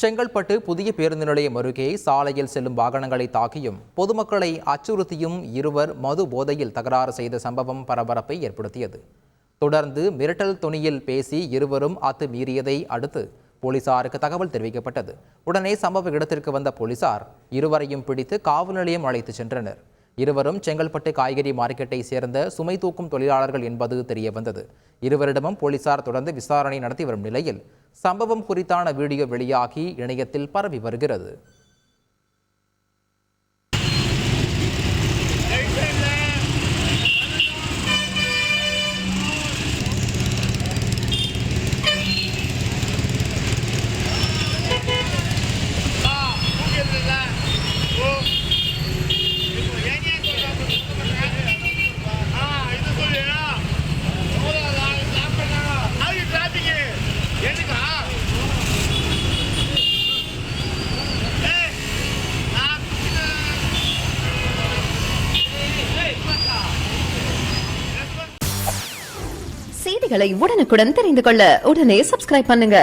செங்கல்பட்டு புதிய பேருந்து நிலையம் அருகே சாலையில் செல்லும் வாகனங்களை தாக்கியும் பொதுமக்களை அச்சுறுத்தியும் இருவர் மது போதையில் தகராறு செய்த சம்பவம் பரபரப்பை ஏற்படுத்தியது. தொடர்ந்து மிரட்டல் தொனியில் பேசி இருவரும் அத்துமீறியதை அடுத்து போலீசாருக்கு தகவல் தெரிவிக்கப்பட்டது. உடனே சம்பவ இடத்திற்கு வந்த போலீசார் இருவரையும் பிடித்து காவல் நிலையம் அழைத்து சென்றனர். இருவரும் செங்கல்பட்டு காய்கறி மார்க்கெட்டை சேர்ந்த சுமை தூக்கும் தொழிலாளர்கள் என்பது தெரியவந்தது. இருவரிடமும் போலீசார் தொடர்ந்து விசாரணை நடத்தி வரும் நிலையில் சம்பவம் குறித்தான வீடியோ வெளியாகி இணையத்தில் பரவி வருகிறது. செய்திகளை உடனுக்குடன் தெரிந்து கொள்ள உடனே சப்ஸ்கிரைப் பண்ணுங்க.